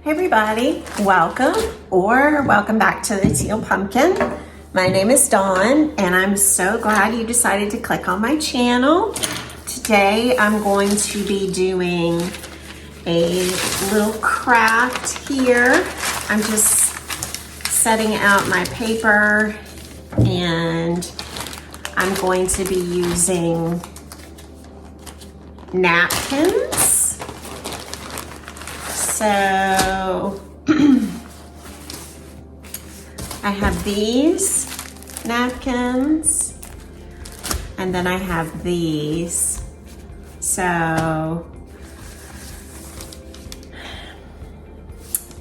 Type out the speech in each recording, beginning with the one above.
Hey everybody, welcome back to the Teal Pumpkin. My name is Dawn and I'm so glad you decided to click on my channel. Today I'm going to be doing a little craft here. I'm just setting out my paper and I'm going to be using napkins. So I have these napkins and then I have these. So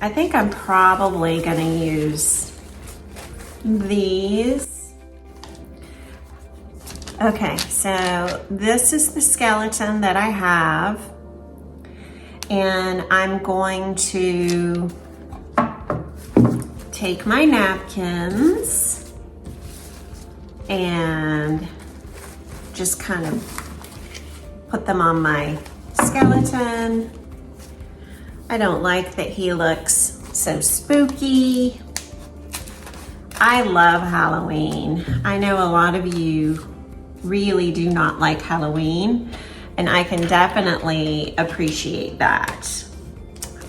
I think I'm probably going to use these. Okay, so this is the skeleton that I have. And I'm going to take my napkins and just kind of put them on my skeleton. I don't like that he looks so spooky. I love Halloween. I know a lot of you really do not like Halloween. And I can definitely appreciate that.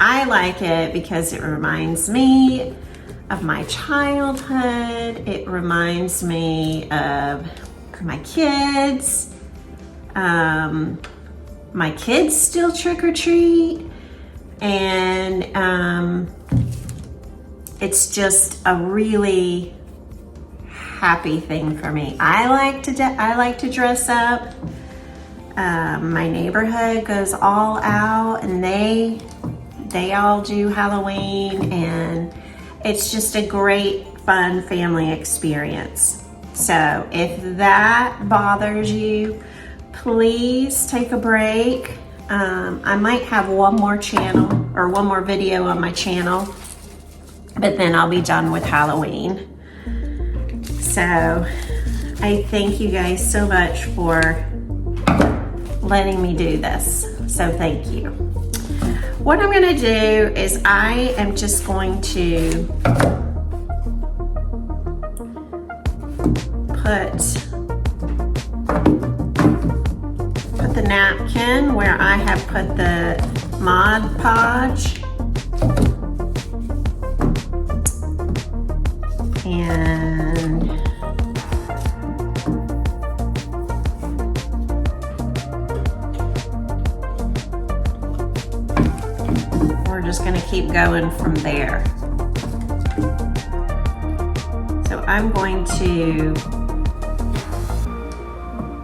I like it because it reminds me of my childhood. It reminds me of my kids. My kids still trick or treat. And it's just a really happy thing for me. I like to dress up. My neighborhood goes all out and they all do Halloween and it's just a great fun family experience. So if that bothers you, please take a break. I might have one more video on my channel, but then I'll be done with Halloween. So I thank you guys so much for letting me do this. So thank you. What I'm gonna do is I am just going to put the napkin where I have put the Mod Podge. And we're just going to keep going from there. So I'm going to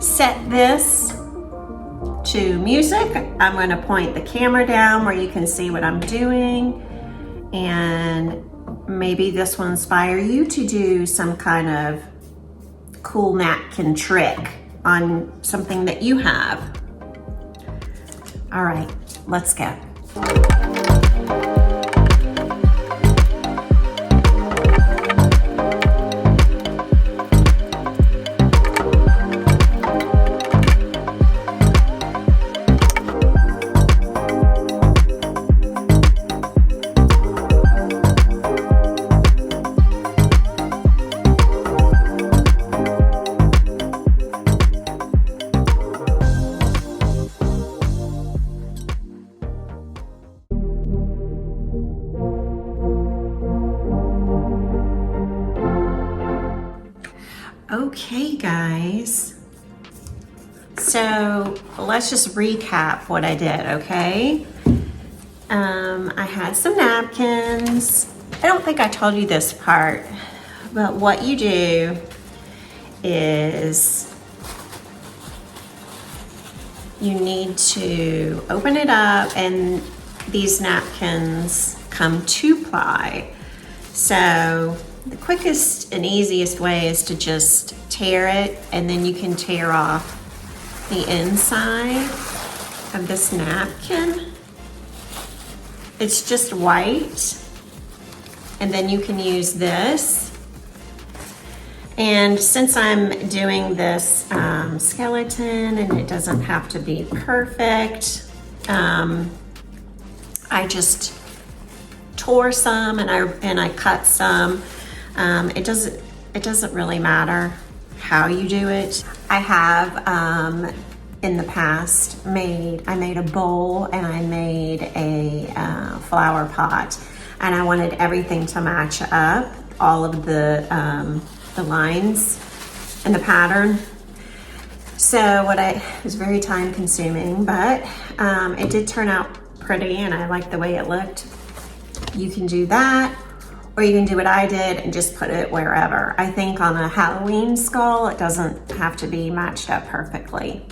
set this to music. I'm going to point the camera down where you can see what I'm doing, and maybe this will inspire you to do some kind of cool napkin trick on something that you have. All right, let's go. Okay, guys, so let's just recap what I did, okay? I had some napkins. I don't think I told you this part, but what you do is you need to open it up, and these napkins come 2-ply. So the quickest and easiest way is to just tear it, and then you can tear off the inside of this napkin. It's just white, and then you can use this. And since I'm doing this skeleton and it doesn't have to be perfect, I just tore some and I cut some. It doesn't really matter how you do it. I have in the past I made a bowl and I made a flower pot, and I wanted everything to match up, all of the lines and the pattern. So it was very time consuming, but it did turn out pretty and I liked the way it looked. You can do that, or you can do what I did and just put it wherever. I think on a Halloween skull, it doesn't have to be matched up perfectly.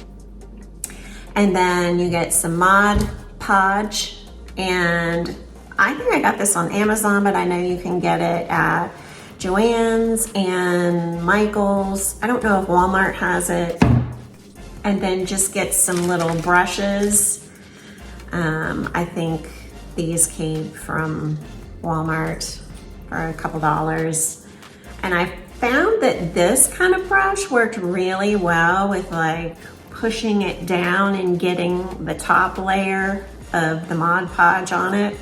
And then you get some Mod Podge, and I think I got this on Amazon, but I know you can get it at Joann's and Michael's. I don't know if Walmart has it. And then just get some little brushes. I think these came from Walmart for a couple dollars. And I found that this kind of brush worked really well with like pushing it down and getting the top layer of the Mod Podge on it.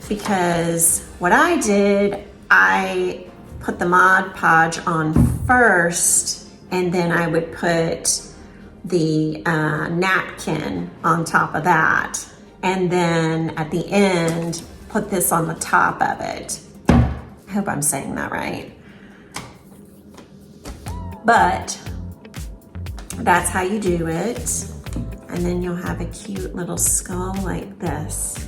Because what I did, I put the Mod Podge on first, and then I would put the napkin on top of that, and then at the end put this on the top of it. I hope I'm saying that right, but that's how you do it. And then you'll have a cute little skull like this,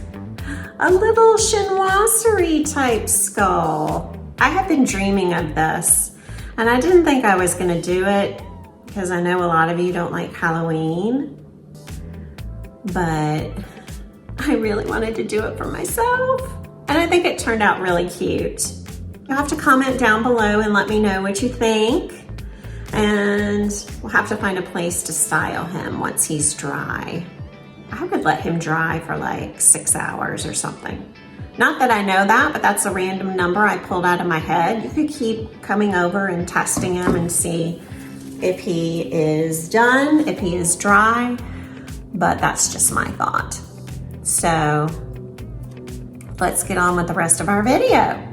a little chinoiserie type skull. I have been dreaming of this, and I didn't think I was gonna do it because I know a lot of you don't like Halloween, but I really wanted to do it for myself. And I think it turned out really cute. You'll have to comment down below and let me know what you think. And we'll have to find a place to style him once he's dry. I would let him dry for like 6 hours or something. Not that I know that, but that's a random number I pulled out of my head. You could keep coming over and testing him and see if he is done, if he is dry, but that's just my thought. So let's get on with the rest of our video.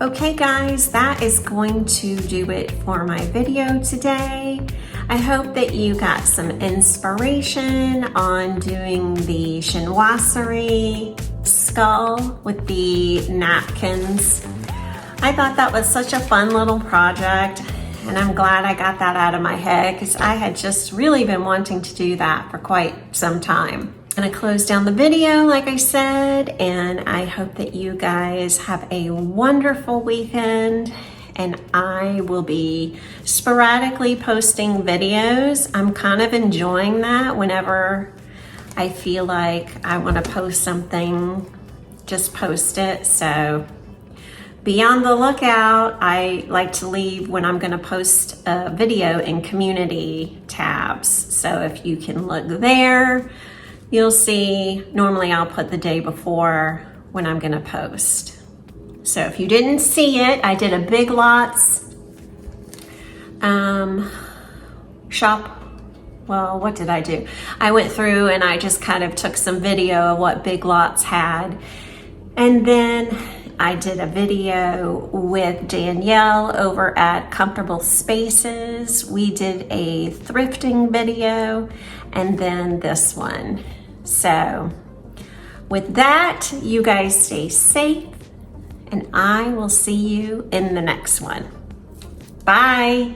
Okay guys, that is going to do it for my video today. I hope that you got some inspiration on doing the chinoiserie skull with the napkins. I thought that was such a fun little project, and I'm glad I got that out of my head because I had just really been wanting to do that for quite some time. And I closed down the video, like I said, and I hope that you guys have a wonderful weekend, and I will be sporadically posting videos. I'm kind of enjoying that. Whenever I feel like I want to post something, just post it. So be on the lookout. I like to leave when I'm going to post a video in community tabs. So if you can look there, you'll see, normally I'll put the day before when I'm gonna post. So if you didn't see it, I did a Big Lots shop. Well, what did I do? I went through and I just kind of took some video of what Big Lots had. And then I did a video with Danielle over at Comfortable Spaces. We did a thrifting video, and then this one. So with that, you guys stay safe, and I will see you in the next one. Bye.